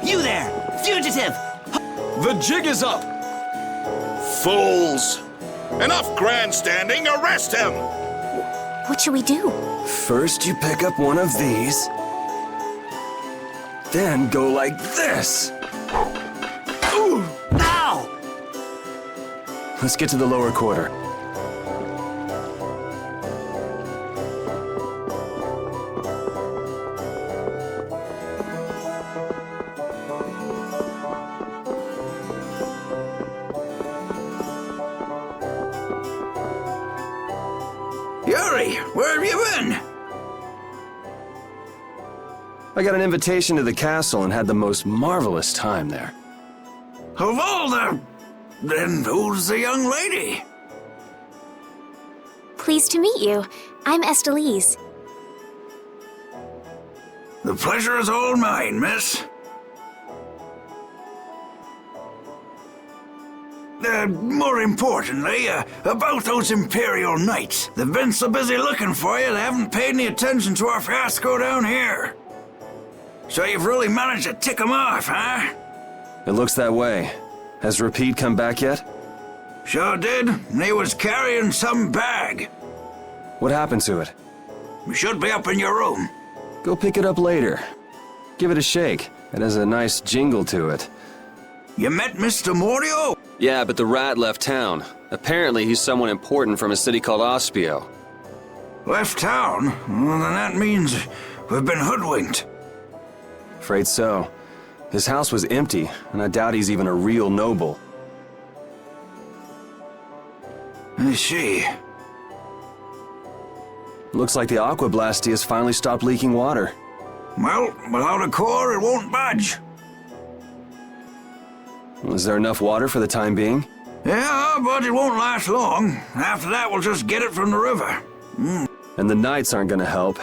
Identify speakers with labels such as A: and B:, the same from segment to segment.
A: You there! Fugitive!
B: The jig is up!
C: Fools! Enough grandstanding, arrest him!
D: What should we do?
E: First, you pick up one of these. Then go like this.
A: Ooh! Ow!
E: Let's get to the lower quarter.
F: Yuri, where have you been?
E: I got an invitation to the castle and had the most marvelous time there.
F: Of all the... Then who's the young lady?
D: Pleased to meet you. I'm Estelise.
F: The pleasure is all mine, miss. More importantly, about those Imperial Knights. They've been so busy looking for you, they haven't paid any attention to our fiasco down here. So you've really managed to tick them off, huh?
E: It looks that way. Has Repeat come back yet?
F: Sure did, and he was carrying some bag.
E: What happened to it?
F: It should be up in your room.
E: Go pick it up later. Give it a shake. It has a nice jingle to it.
F: You met Mr. Morio?
E: Yeah, but the rat left town. Apparently he's someone important from a city called Ospio.
F: Left town? Well, then that means we've been hoodwinked.
E: Afraid so. His house was empty, and I doubt he's even a real noble.
F: I see.
E: Looks like the Aqua Blasty has finally stopped leaking water.
F: Well, without a core, it won't budge.
E: Is there enough water for the time being?
F: Yeah, but it won't last long. After that, we'll just get it from the river.
E: And the knights aren't gonna help.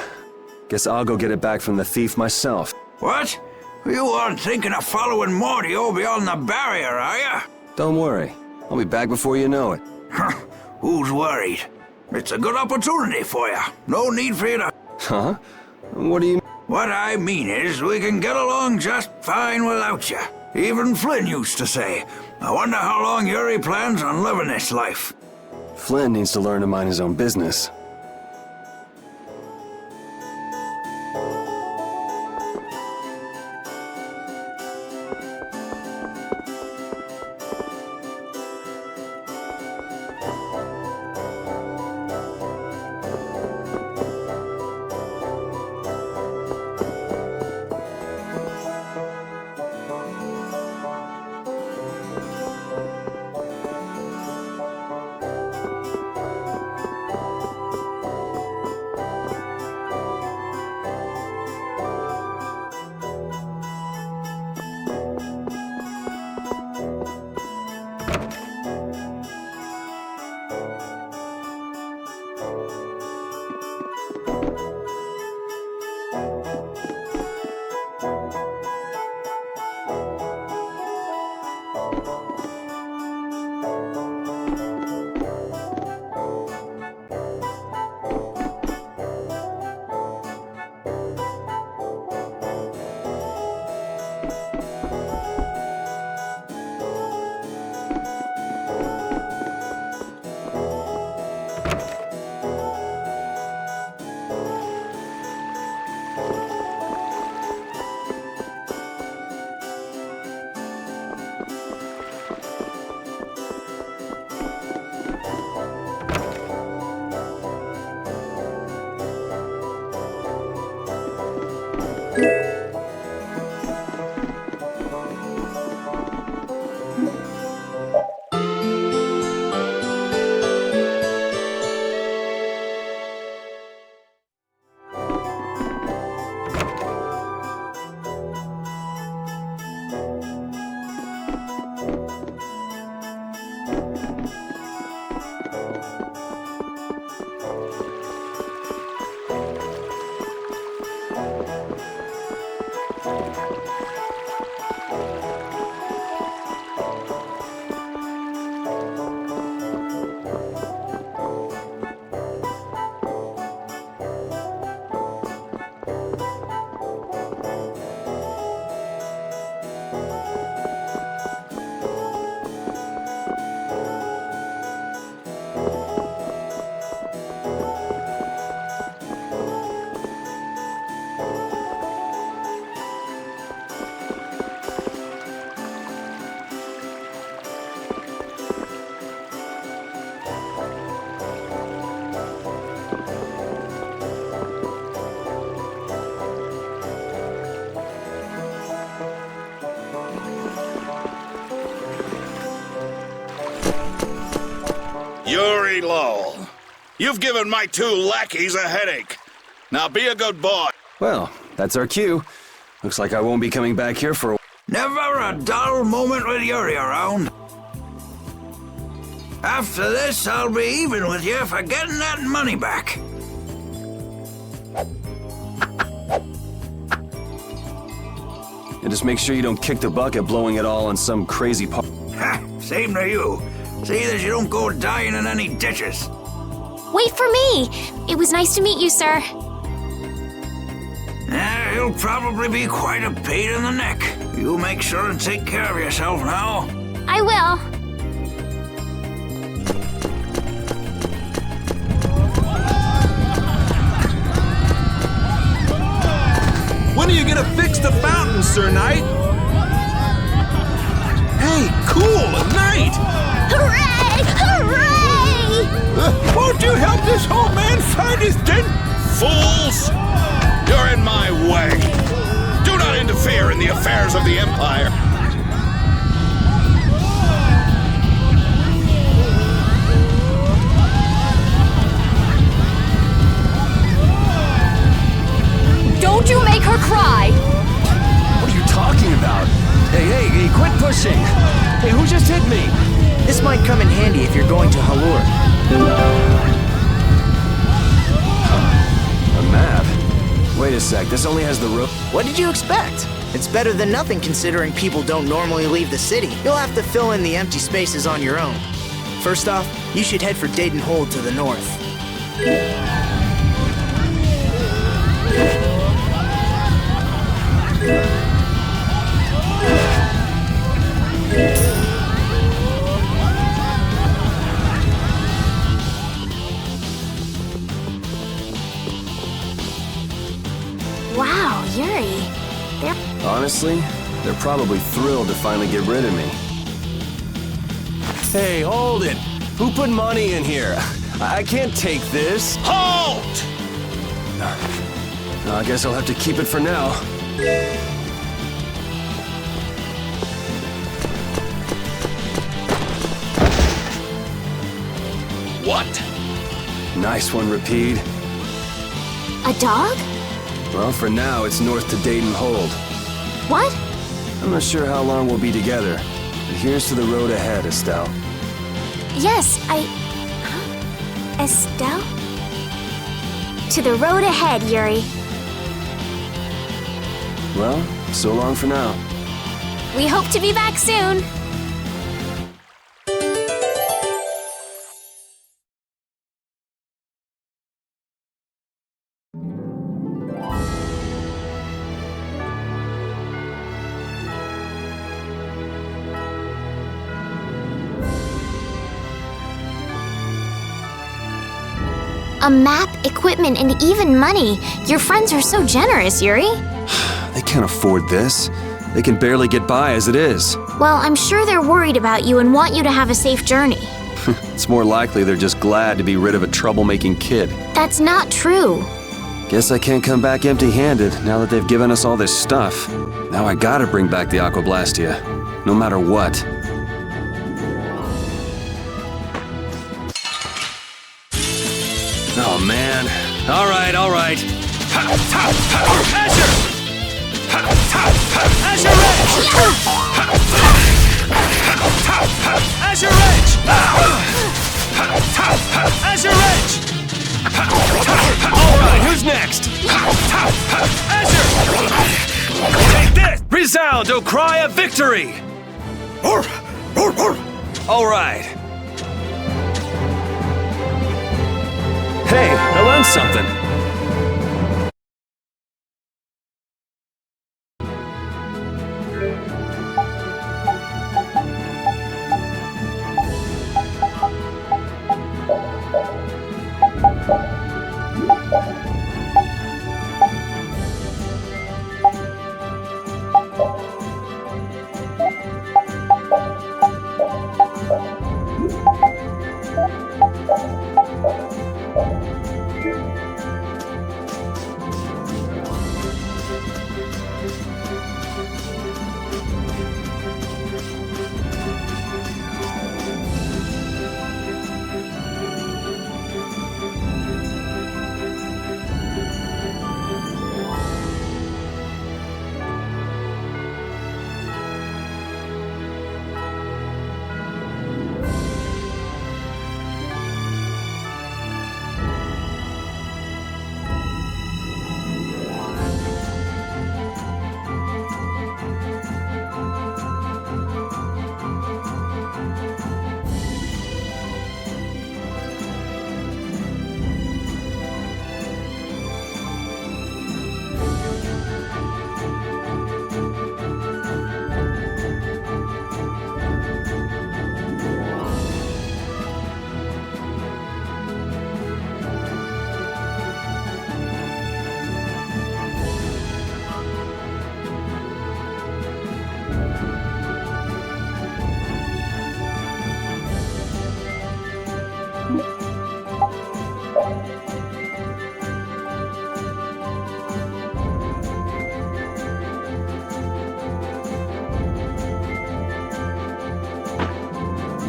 E: Guess I'll go get it back from the thief myself.
F: What? You aren't thinking of following Morio beyond the barrier, are you?
E: Don't worry. I'll be back before you know it.
F: Who's worried? It's a good opportunity for you. No need for you to...
E: Huh? What do you...
F: What I mean is, we can get along just fine without you. Even Flynn used to say, I wonder how long Yuri plans on living this life.
E: Flynn needs to learn to mind his own business.
C: Yuri Lowell, you've given my 2 lackeys a headache. Now be a good boy.
E: Well, that's our cue. Looks like I won't be coming back here for a...
F: Never a dull moment with Yuri around. After this, I'll be even with you for getting that money back.
E: And just make sure you don't kick the bucket blowing it all on some crazy part.
F: Ha! Same to you. See that you don't go dying in any ditches.
D: Wait for me! It was nice to meet you, sir.
F: You'll probably be quite a pain in the neck. You make sure and take care of yourself now.
D: I will.
B: When are you gonna fix the fountain, Sir Knight? Hey, cool, a knight!
D: Hooray! Hooray!
B: Won't you help this old man find his den?
C: Fools! You're in my way. Do not interfere in the affairs of the Empire.
D: Don't you make her cry!
E: What are you talking about? Hey, quit pushing! Hey, who just hit me?
G: This might come in handy if you're going to Halur.
E: A map? Wait a sec, this only has the road.
G: What did you expect? It's better than nothing considering people don't normally leave the city. You'll have to fill in the empty spaces on your own. First off, you should head for Deiden Hold to the north.
D: Wow, Yuri.
E: Honestly, they're probably thrilled to finally get rid of me. Hey, hold it! Who put money in here? I can't take this.
C: Halt!
E: I guess I'll have to keep it for now.
C: What?
E: Nice one, Rapide.
D: A dog?
E: Well, for now, it's north to Deiden Hold.
D: What?
E: I'm not sure how long we'll be together, but here's to the road ahead, Estelle.
D: Yes, Estelle? To the road ahead, Yuri.
E: Well, so long for now.
D: We hope to be back soon. A map, equipment, and even money. Your friends are so generous, Yuri.
E: They can't afford this. They can barely get by as it is.
D: Well, I'm sure they're worried about you and want you to have a safe journey.
E: It's more likely they're just glad to be rid of a troublemaking kid.
D: That's not true.
E: Guess I can't come back empty-handed now that they've given us all this stuff. Now I gotta bring back the Aquablastia, no matter what. Oh, man. All right. Azure! Azure Edge! Azure Edge! Azure Edge! All right, who's next? Azure! Take this! Resound, O cry of victory! All right. Hey, I learned something.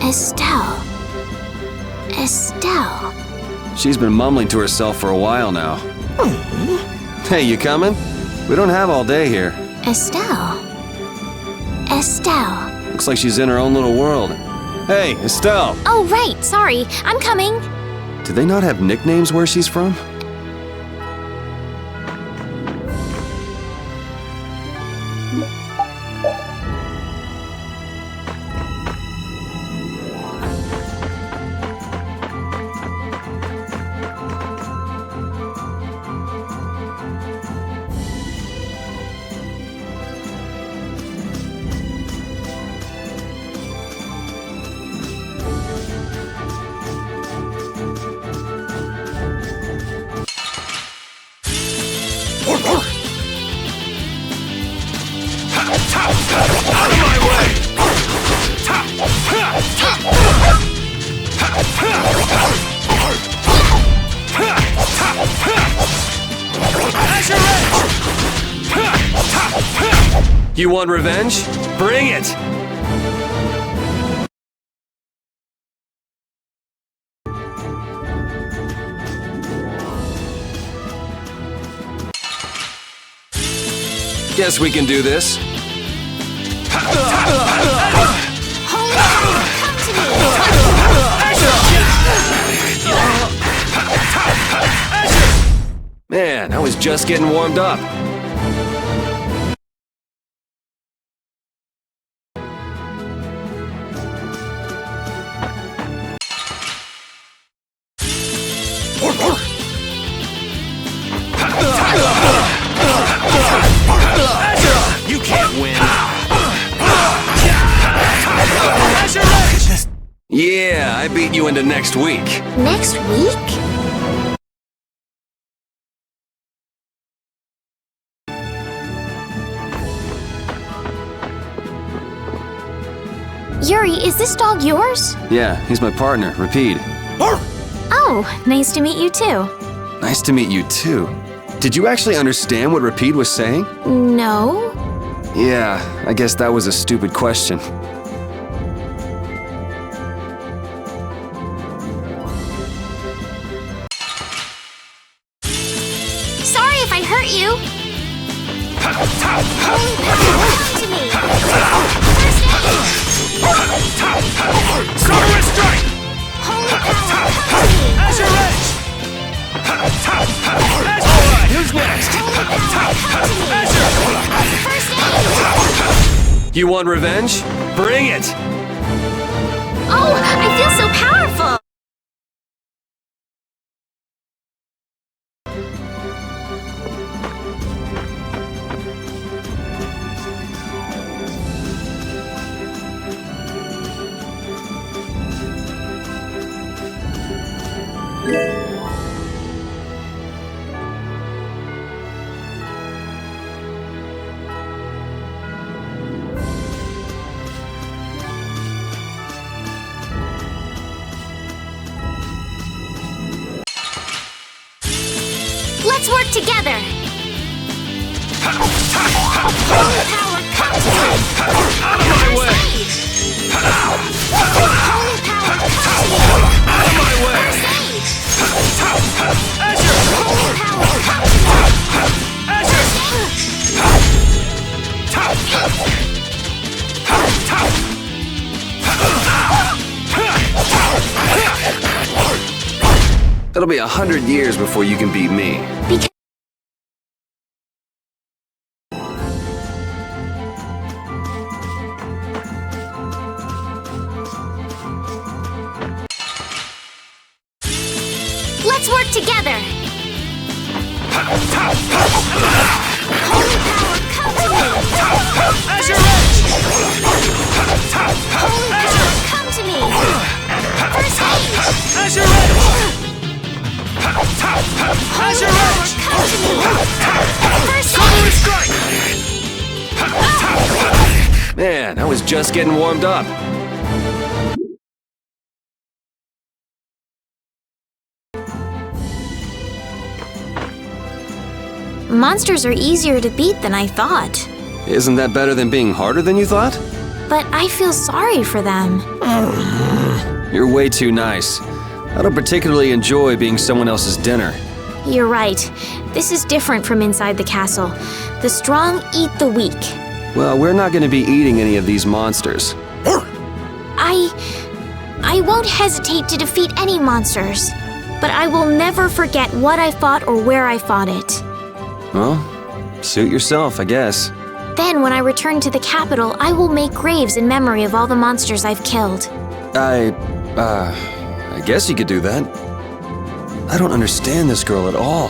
D: Estelle. Estelle.
E: She's been mumbling to herself for a while now. Hey, you coming? We don't have all day here.
D: Estelle. Estelle.
E: Looks like she's in her own little world. Hey, Estelle!
D: Oh, right, sorry. I'm coming.
E: Do they not have nicknames where she's from?
C: Out of my way!
E: You want revenge? Bring it! Guess we can do this. Man, I was just getting warmed up.
C: You can't win.
E: Yeah, I beat you into next week.
D: Next week? Yuri, is this dog yours?
E: Yeah, he's my partner, Repeat.
D: Oh, nice to meet you too.
E: Nice to meet you too. Did you actually understand what Repeat was saying?
D: No?
E: Yeah, I guess that was a stupid question.
D: Sorry if I hurt you. Holy power, come to me.
C: Sorcerer strike!
D: Holy power, come to me.
C: Azure Edge! Alright, who's next?
D: First aid.
E: You want revenge? Bring it!
D: Oh, I feel so powerful. Let's work together. Holy power, come to me.
C: Out of my way!
D: Holy power, come to me.
C: Out of my way! Azure!
D: Holy power, come to me.
C: Azure!
E: It'll be 100 years before you can beat me.
D: Let's work together. Holy power, come to me.
C: Azure Edge!
D: Holy power, come to me. First aid.
C: Azure Edge!
D: Holy power, come to me. First
C: Sorcerer
D: aid.
C: strike!
E: Man, I was just getting warmed up.
D: Monsters are easier to beat than I thought.
E: Isn't that better than being harder than you thought?
D: But I feel sorry for them.
E: You're way too nice. I don't particularly enjoy being someone else's dinner.
D: You're right. This is different from inside the castle. The strong eat the weak.
E: Well, we're not going to be eating any of these monsters.
D: I won't hesitate to defeat any monsters. But I will never forget what I fought or where I fought it.
E: Well, suit yourself, I guess.
D: Then, when I return to the capital, I will make graves in memory of all the monsters I've killed.
E: I guess you could do that. I don't understand this girl at all.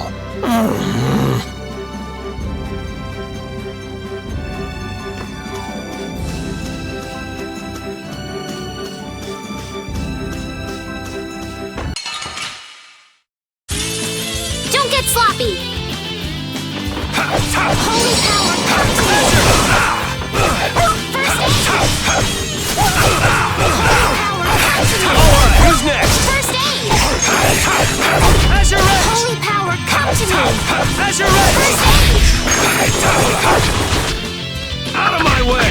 D: Don't get sloppy! Holy power, come to me!
B: Alright, who's next?
D: First aid!
B: Azure Edge!
D: Holy power, come to me!
B: Azure Edge!
D: First aid!
B: Out of my way!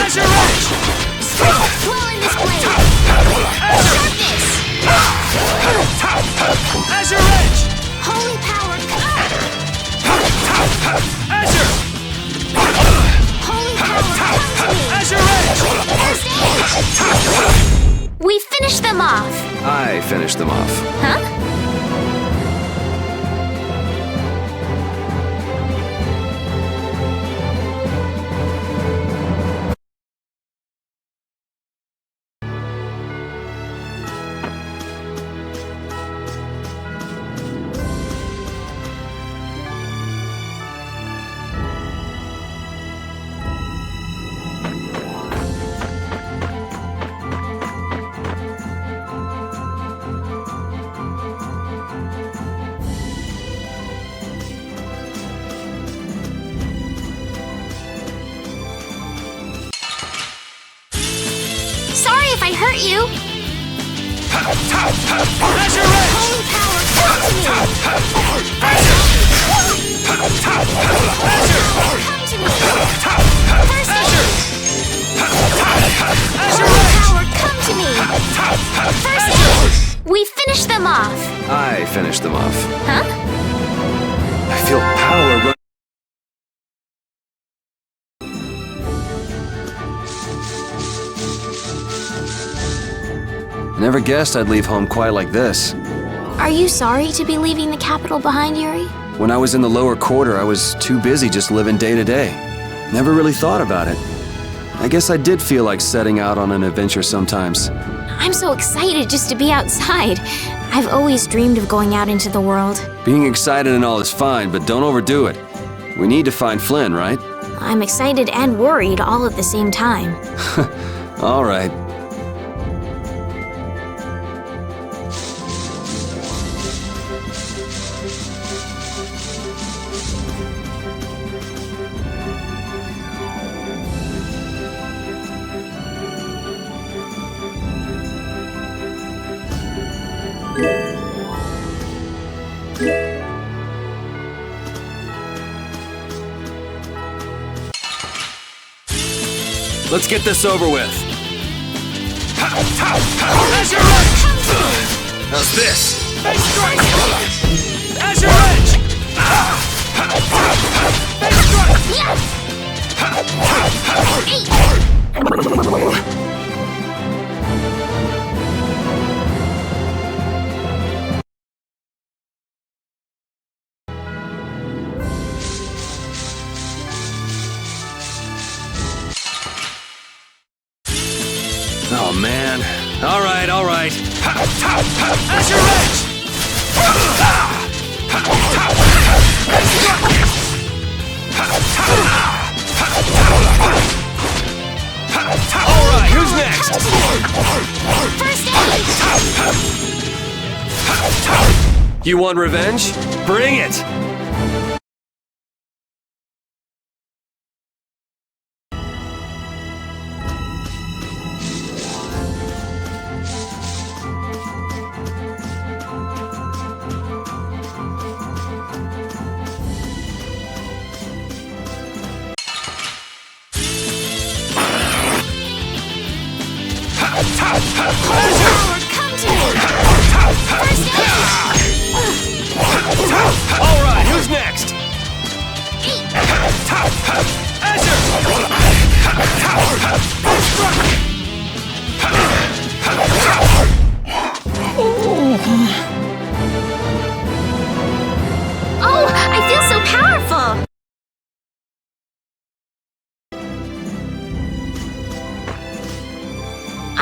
B: Azure Edge!
D: Dwell in this blade! Sharpness!
B: Azure Edge!
D: Holy power,
B: Azure!
D: Holy power, come to me!
B: Azure Edge!
D: First aid! We finished them off!
E: I finished them off.
D: Huh? Sorry if I hurt you!
B: Azure Edge!
D: Holy power, come to me! Come to me! First aid! Holy power, come to me! First aid! We finished them off!
E: I finished them off.
D: Huh?
E: I feel power run. Never guessed I'd leave home quite like this.
D: Are you sorry to be leaving the capital behind, Yuri?
E: When I was in the lower quarter, I was too busy just living day to day. Never really thought about it. I guess I did feel like setting out on an adventure sometimes.
D: I'm so excited just to be outside. I've always dreamed of going out into the world.
E: Being excited and all is fine, but don't overdo it. We need to find Flynn, right?
D: I'm excited and worried all at the same time.
E: All right. Let's get this over with.
B: Azure Edge!
E: How's this?
B: Face strike! Azure Edge! Face strike!
E: Oh, man. All right, all right.
B: Azure Edge! All right, who's next?
D: First aid!
E: You want revenge? Bring it!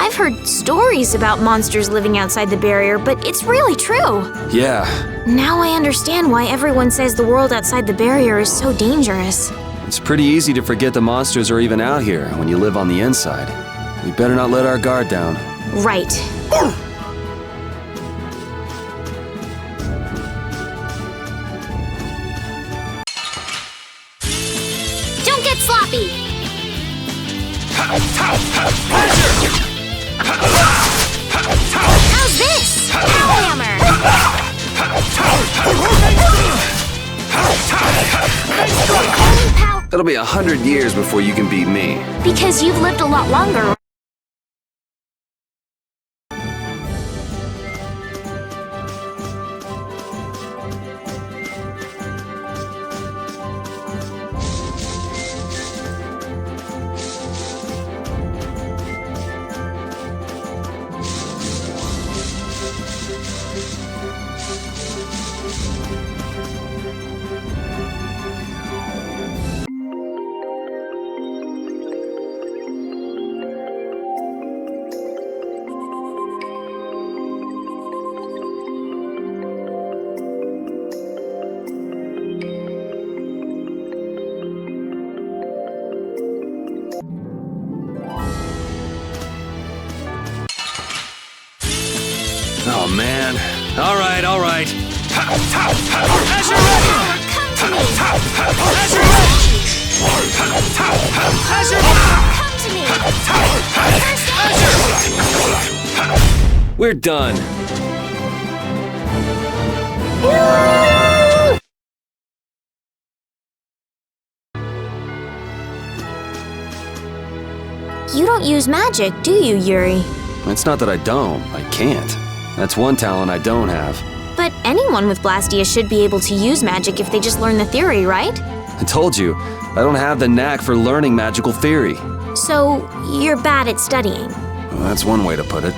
D: I've heard stories about monsters living outside the barrier, but it's really true.
E: Yeah,
D: Now I understand why everyone says the world outside the barrier is so dangerous.
E: it's pretty easy to forget the monsters are even out here when you live on the inside. We better not let our guard down.
D: Right. Don't get sloppy! How's this? Power hammer! Holy power!
E: It'll be 100 years before you can beat me.
D: Because you've lived a lot longer.
E: Oh man. All right.
D: As you're ready! Come to me!
E: As you're ready!
D: As you're ready! Come to me! First aid!
E: We're done.
D: You don't use magic, do you, Yuri?
E: It's not that I don't. I can't. That's one talent I don't have.
D: But anyone with Blastia should be able to use magic if they just learn the theory, right?
E: I told you, I don't have the knack for learning magical theory.
D: So, you're bad at studying.
E: Well, that's one way to put it.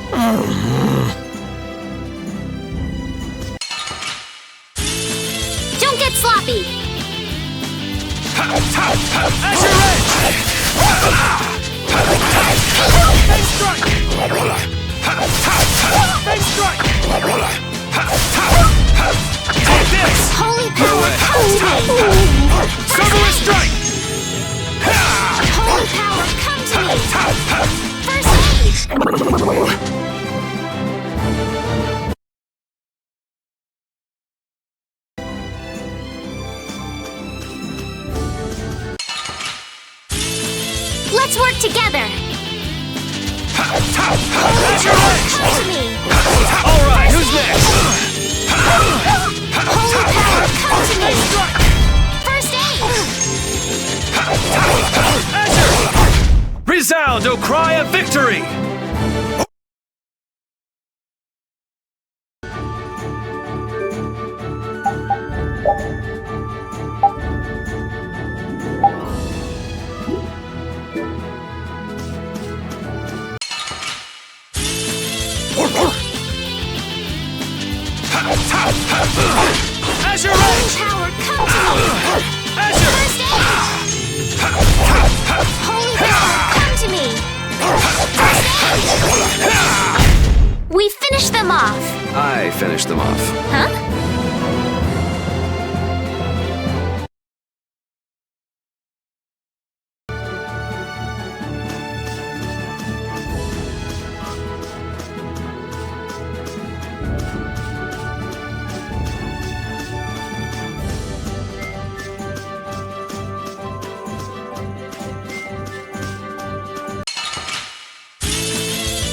D: Don't get sloppy!
E: As you're ready! Face strike! Face strike! Take this!
D: Holy power, come to me!
E: Cover strike!
D: Holy power, come to me! First aid! Let's work together!
E: As you're ready!
D: Come to me!
E: All right, who's next?
D: Holy power, come to me! First aid!
E: Resound, O cry of victory! As you're ready!
D: Power, come to me!
E: As you're
D: First aid! Holy power, come to me! First aid! We finished them off!
E: I finished them off.
D: Huh?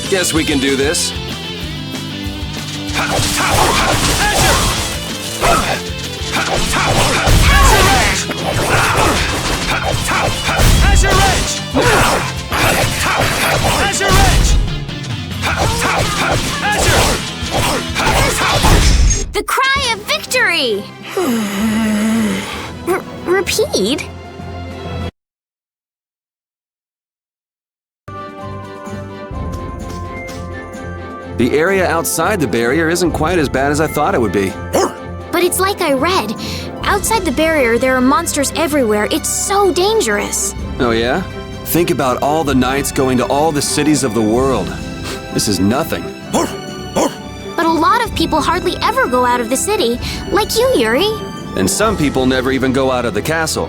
E: Guess we can do this. As your edge! As your edge! As your...
D: The cry of victory! Repeat?
E: The area outside the barrier isn't quite as bad as I thought it would be.
D: But it's like I read. Outside the barrier, there are monsters everywhere. It's so dangerous.
E: Oh yeah? Think about all the knights going to all the cities of the world. This is nothing.
D: But a lot of people hardly ever go out of the city, like you, Yuri.
E: And some people never even go out of the castle.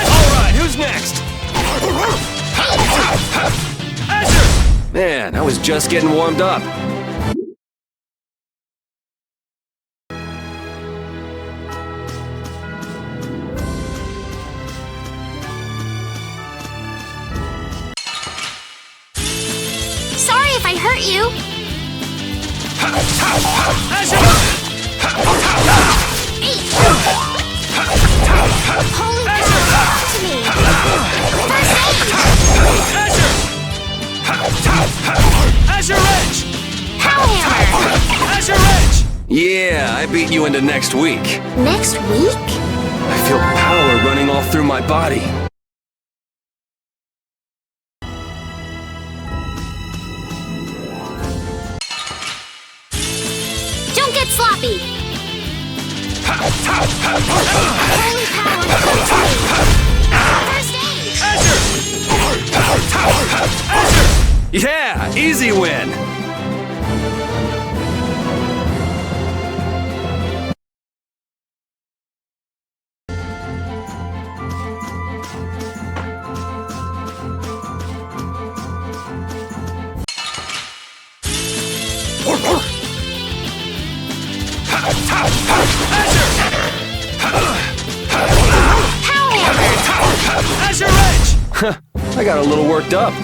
B: Alright, who's next?
E: Man, I was just getting warmed up.
D: Sorry if I hurt you. Holy cow, to me.
B: Azure Edge!
D: Power hammer.
B: Azure Edge!
E: Yeah, I beat you into next week.
D: Next week?
E: I feel power running all through my body.
D: Don't get sloppy. Holy power. First aid.
E: Yeah, easy win.
D: Power hammer.
B: Azure Edge!
E: I got a little worked up.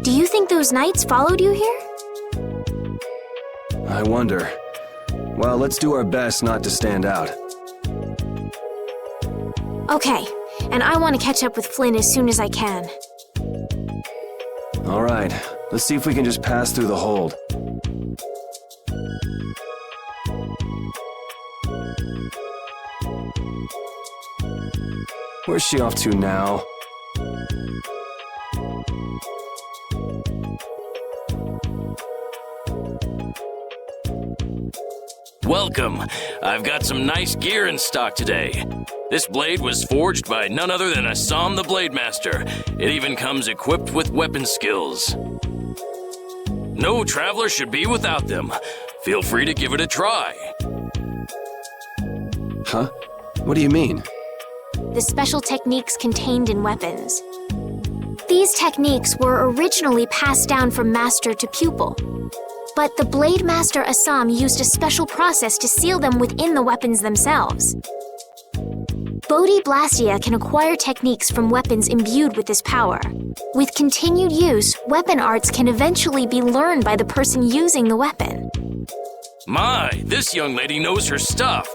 D: Do you think those knights followed you here?
E: I wonder. Well, let's do our best not to stand out.
D: Okay, and I want to catch up with Flynn as soon as I can.
E: All right, let's see if we can just pass through the hold. Where's she off to now?
H: Welcome. I've got some nice gear in stock today. This blade was forged by none other than Assam the Blade Master. It even comes equipped with weapon skills. No traveler should be without them. Feel free to give it a try.
E: Huh? What do you mean?
D: The special techniques contained in weapons. These techniques were originally passed down from master to pupil. But the Blade Master Assam used a special process to seal them within the weapons themselves. Bodhi Blastia can acquire techniques from weapons imbued with this power. With continued use, weapon arts can eventually be learned by the person using the weapon.
H: My, this young lady knows her stuff.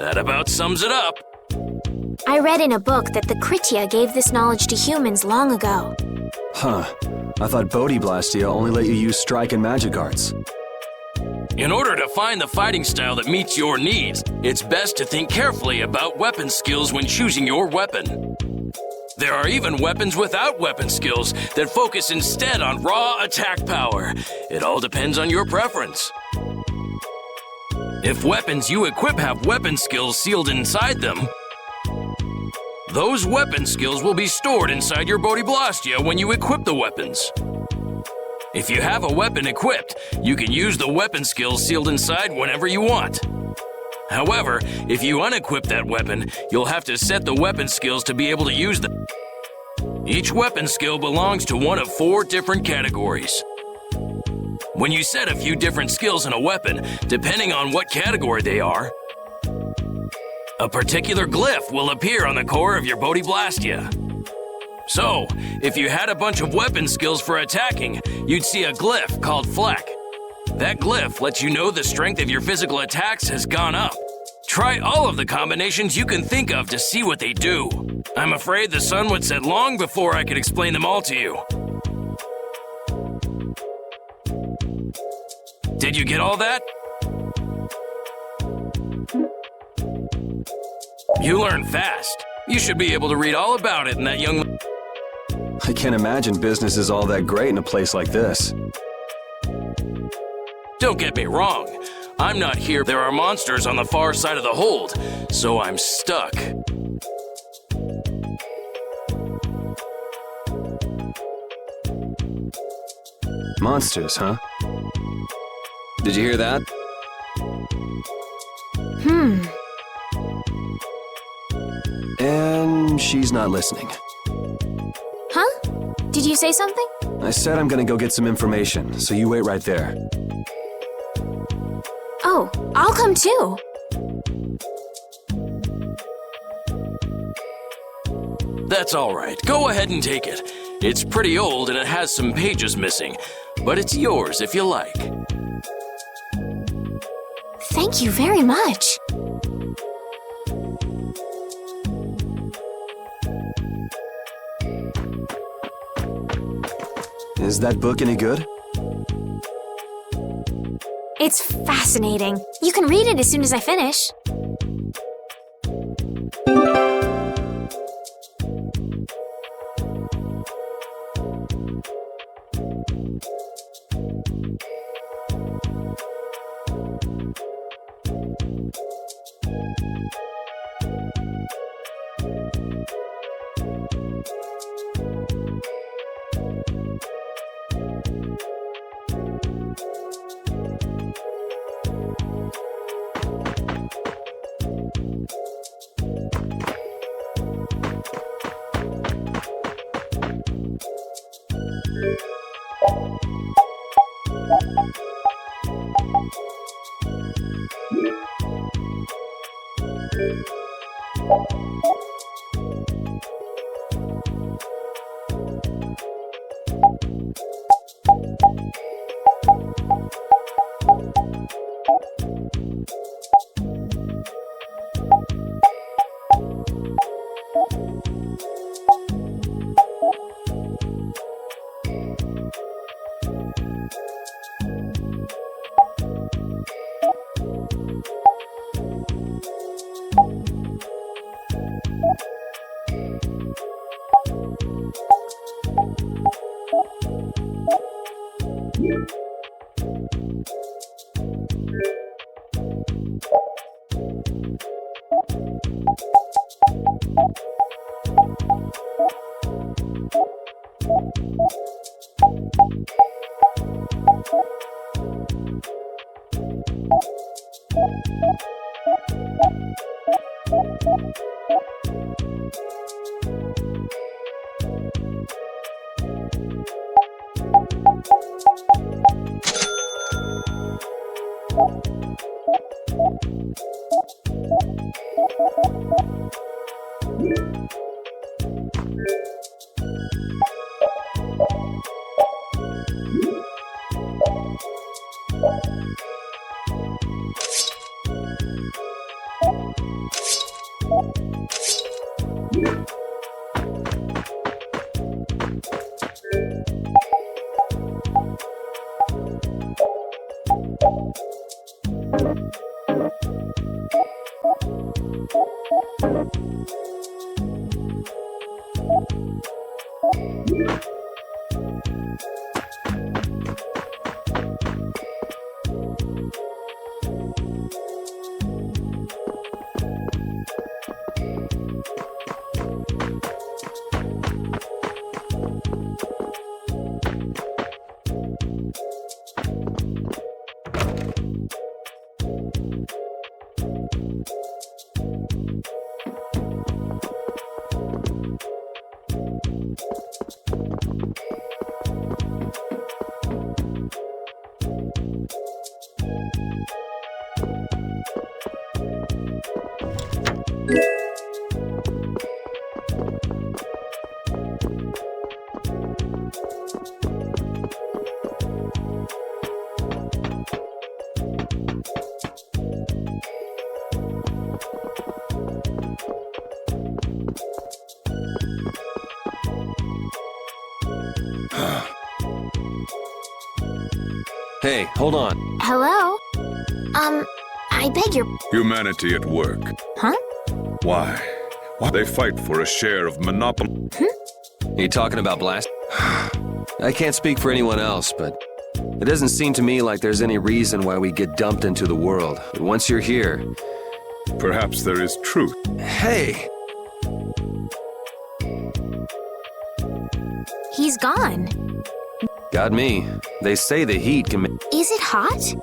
H: That about sums it up.
D: I read in a book that the Kritya gave this knowledge to humans long ago.
E: Huh. I thought Bodhi Blastia only let you use strike and magic arts.
H: In order to find the fighting style that meets your needs, it's best to think carefully about weapon skills when choosing your weapon. There are even weapons without weapon skills that focus instead on raw attack power. It all depends on your preference. If weapons you equip have weapon skills sealed inside them, those weapon skills will be stored inside your Bodhi Blastia when you equip the weapons. If you have a weapon equipped, you can use the weapon skills sealed inside whenever you want. However, if you unequip that weapon, you'll have to set the weapon skills to be able to use them. Each weapon skill belongs to one of 4 different categories. When you set a few different skills in a weapon, depending on what category they are, a particular glyph will appear on the core of your Bodhi Blastia. So, if you had a bunch of weapon skills for attacking, you'd see a glyph called Fleck. That glyph lets you know the strength of your physical attacks has gone up. Try all of the combinations you can think of to see what they do. I'm afraid the sun would set long before I could explain them all to you. Did you get all that? You learn fast. You should be able to read all about it in that young...
E: I can't imagine business is all that great in a place like this.
H: Don't get me wrong. I'm not here. There are monsters on the far side of the hold, so I'm stuck.
E: Monsters, huh? Did you hear that? And she's not listening.
D: Huh? Did you say something?
E: I said I'm gonna go get some information, so you wait right there.
D: Oh, I'll come too.
H: That's all right. Go ahead and take it. It's pretty old and it has some pages missing, but it's yours if you like.
D: Thank you very much.
E: Is that book any good?
D: It's fascinating. You can read it as soon as I finish.
E: Hey, hold on.
D: Hello? I beg your...
C: Humanity at work.
D: Huh?
C: Why? Why they fight for a share of monopoly?
E: Are you talking about Blast? I can't speak for anyone else, but it doesn't seem to me like there's any reason why we get dumped into the world. But once you're here...
C: Perhaps there is truth.
E: Hey!
D: He's gone.
E: Got me. They say the heat can make...
D: Is it hot?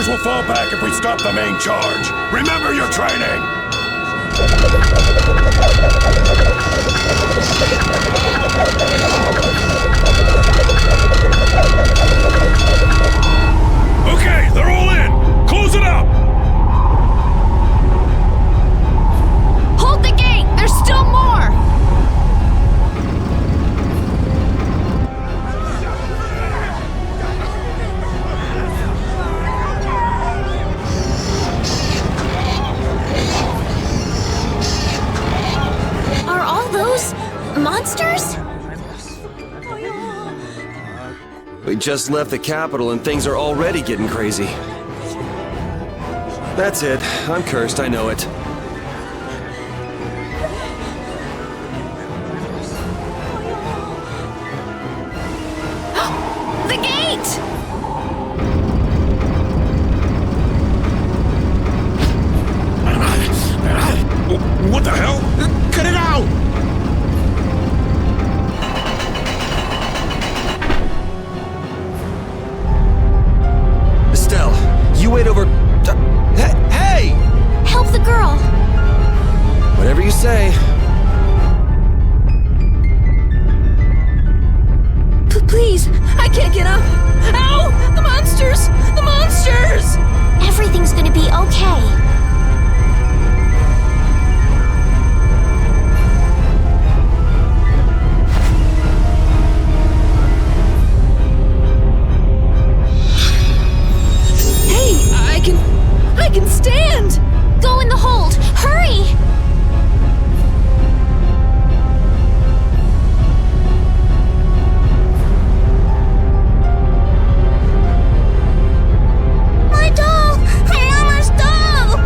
C: Will fall back if we stop the main charge. Remember your training! Okay, they're all in! Close it up!
D: Hold the gate! There's still more! Monsters?
E: We just left the capital and things are already getting crazy. That's it. I'm cursed, I know it.
D: The gate!
C: What the hell? Cut it out!
E: You wait over... Hey!
D: Help the girl!
E: Whatever you say.
D: Please, I can't get up! Ow! The monsters! The monsters!
H: monsters!
D: Everything's gonna be okay.
I: I can stand!
D: Go in the hold! Hurry! My doll! My mama's doll!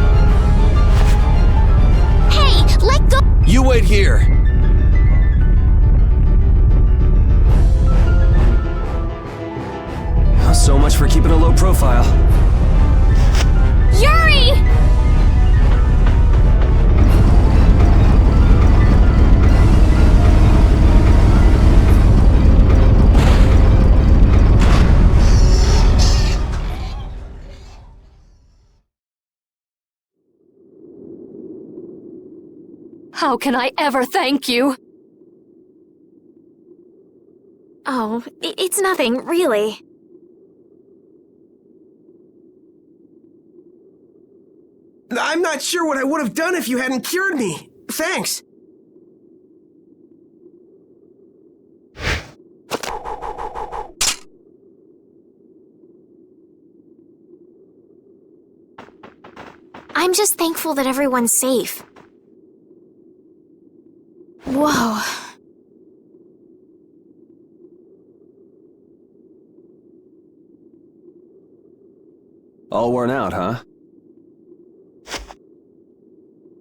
D: Hey, let go!
E: You wait here. So much for keeping a low profile.
D: Yuri!
I: How can I ever thank you?
D: Oh, it's nothing, really.
J: I'm not sure what I would have done if you hadn't cured me. Thanks.
D: I'm just thankful that everyone's safe. Whoa.
E: All worn out, huh?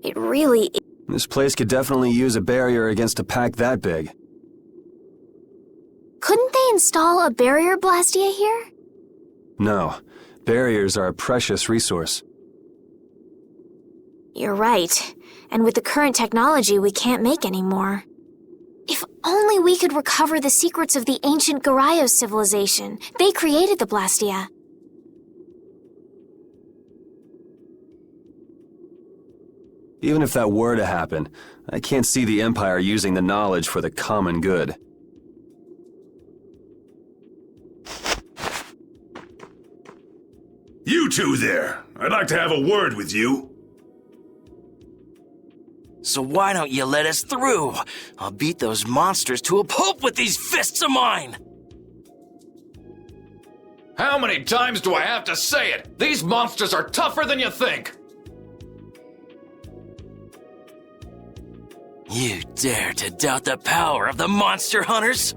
D: It really is.
E: This place could definitely use a barrier against a pack that big.
D: Couldn't they install a barrier blastia here?
E: No. Barriers are a precious resource.
D: You're right. And with the current technology, we can't make any more. If only we could recover the secrets of the ancient Garayos civilization. They created the blastia.
E: Even if that were to happen, I can't see the Empire using the knowledge for the common good.
C: You two there. I'd like to have a word with you.
H: So why don't you let us through? I'll beat those monsters to a pulp with these fists of mine!
K: How many times do I have to say it? These monsters are tougher than you think!
H: You dare to doubt the power of the monster hunters?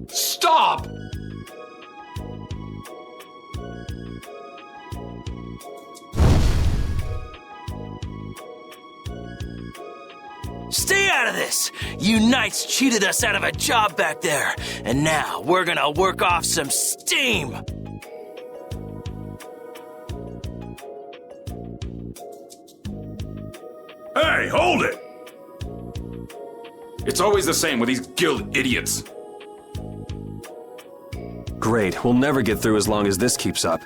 K: Stop!
H: Stay out of this! You knights cheated us out of a job back there, and now we're gonna work off some steam!
C: Hey, hold it!
K: It's always the same with these guild idiots.
E: Great, we'll never get through as long as this keeps up.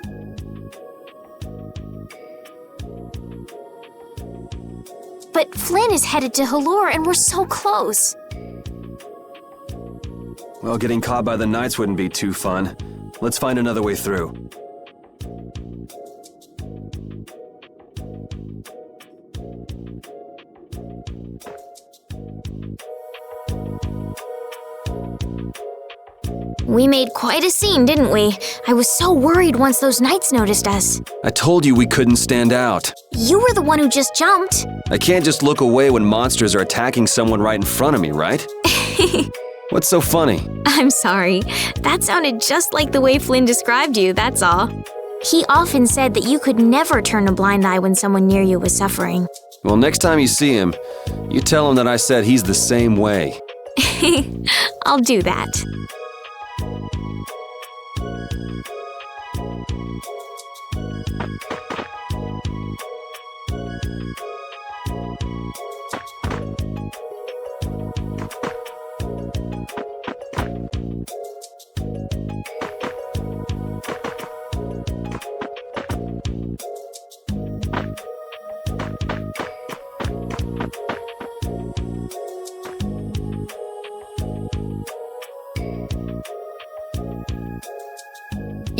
D: But Flynn is headed to Halor and we're so close.
E: Well, getting caught by the Knights wouldn't be too fun. Let's find another way through.
D: We made quite a scene, didn't we? I was so worried once those Knights noticed us.
E: I told you we couldn't stand out.
D: You were the one who just jumped.
E: I can't just look away when monsters are attacking someone right in front of me, right? What's so funny?
D: I'm sorry. That sounded just like the way Flynn described you, that's all. He often said that you could never turn a blind eye when someone near you was suffering.
E: Well, next time you see him, you tell him that I said he's the same way.
D: I'll do that.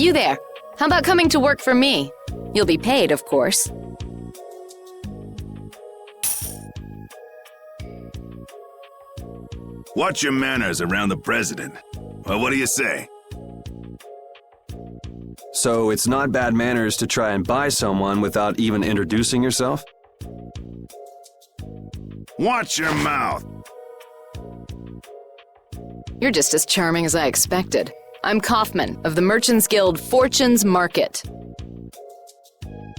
I: You there. How about coming to work for me? You'll be paid, of course.
C: Watch your manners around the president. Well, what do you say?
E: So it's not bad manners to try and buy someone without even introducing yourself?
C: Watch your mouth.
I: You're just as charming as I expected. I'm Kaufman of the Merchants Guild Fortune's Market.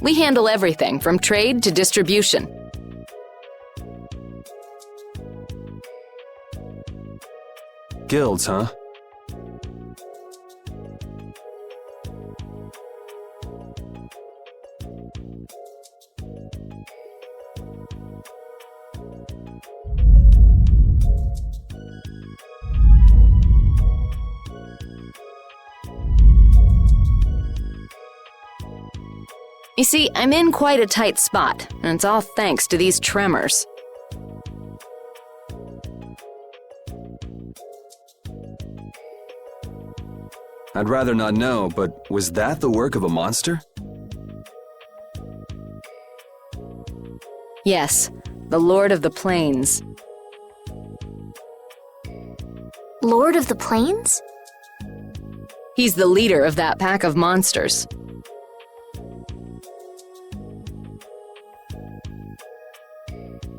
I: We handle everything from trade to distribution.
E: Guilds, huh?
I: You see, I'm in quite a tight spot, and it's all thanks to these tremors.
E: I'd rather not know, but was that the work of a monster?
I: Yes, the Lord of the Plains.
D: Lord of the Plains?
I: He's the leader of that pack of monsters.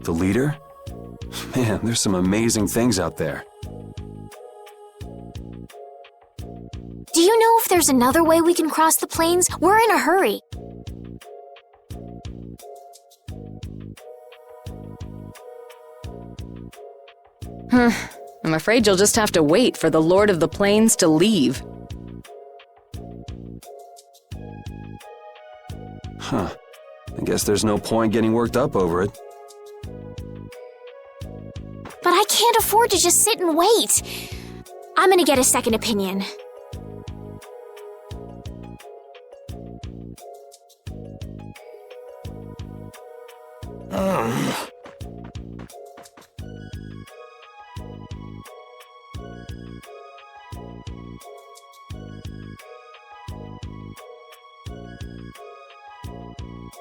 E: The leader? Man, there's some amazing things out there.
D: Do you know if there's another way we can cross the plains? We're in a hurry.
I: I'm afraid you'll just have to wait for the Lord of the Plains to leave.
E: Huh. I guess there's no point getting worked up over it.
D: But I can't afford to just sit and wait. I'm gonna get a second opinion.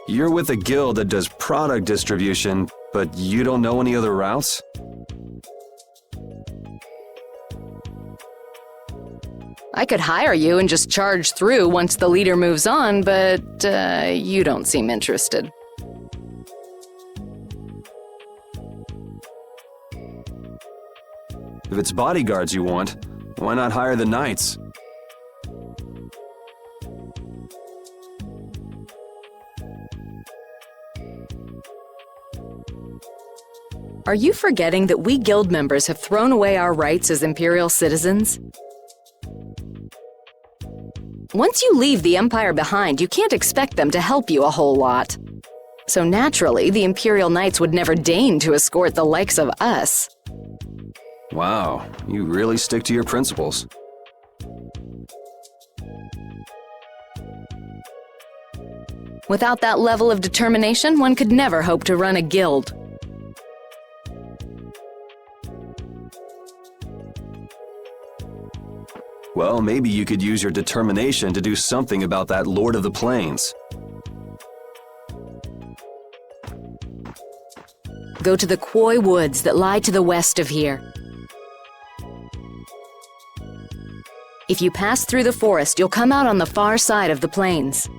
E: You're with a guild that does product distribution, but you don't know any other routes?
I: I could hire you and just charge through once the leader moves on, but you don't seem interested.
E: If it's bodyguards you want, why not hire the knights?
I: Are you forgetting that we guild members have thrown away our rights as Imperial citizens? Once you leave the Empire behind, you can't expect them to help you a whole lot. So naturally, the Imperial Knights would never deign to escort the likes of us.
E: Wow, you really stick to your principles.
I: Without that level of determination, one could never hope to run a guild.
E: Well, maybe you could use your determination to do something about that Lord of the Plains.
I: Go to the Koi Woods that lie to the west of here. If you pass through the forest, you'll come out on the far side of the plains.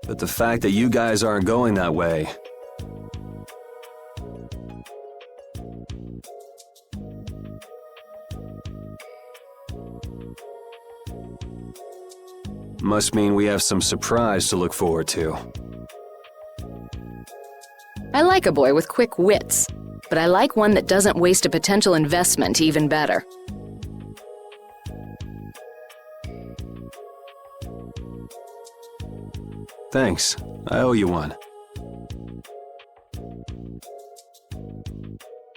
E: But the fact that you guys aren't going that way... must mean we have some surprise to look forward to.
I: I like a boy with quick wits, but I like one that doesn't waste a potential investment even better.
E: Thanks. I owe you one.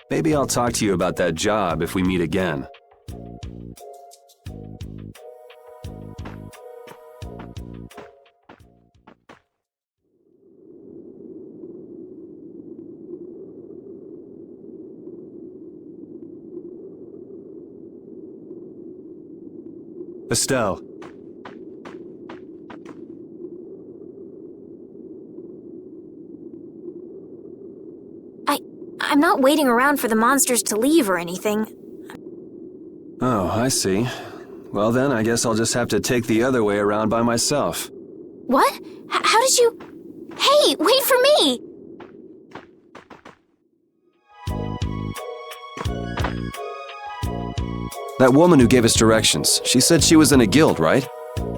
E: Maybe I'll talk to you about that job if we meet again. Estelle.
D: I'm not waiting around for the monsters to leave or anything.
E: Oh, I see. Well then, I guess I'll just have to take the other way around by myself.
D: What? How did you... Hey, wait for me!
E: That woman who gave us directions, she said she was in a guild, right?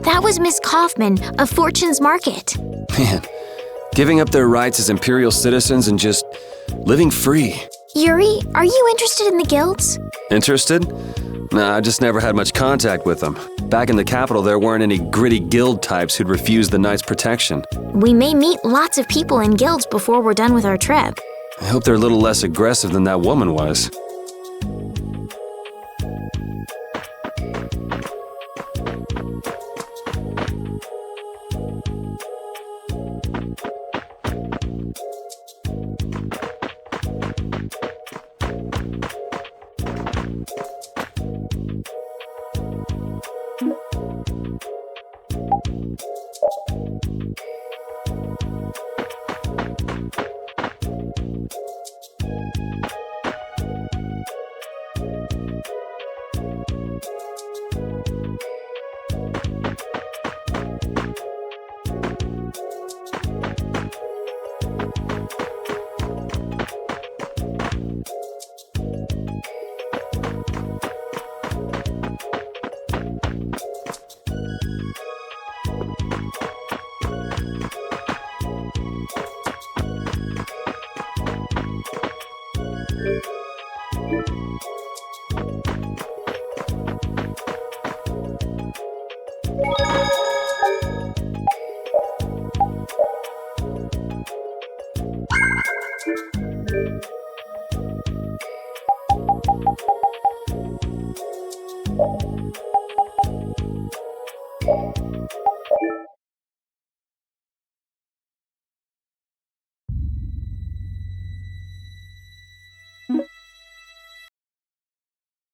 D: That was Miss Kaufman of Fortune's Market.
E: Man, giving up their rights as Imperial citizens and just living free.
D: Yuri, are you interested in the guilds?
E: Interested? Nah, I just never had much contact with them. Back in the capital, there weren't any gritty guild types who'd refuse the Knights' protection.
D: We may meet lots of people in guilds before we're done with our trip.
E: I hope they're a little less aggressive than that woman was.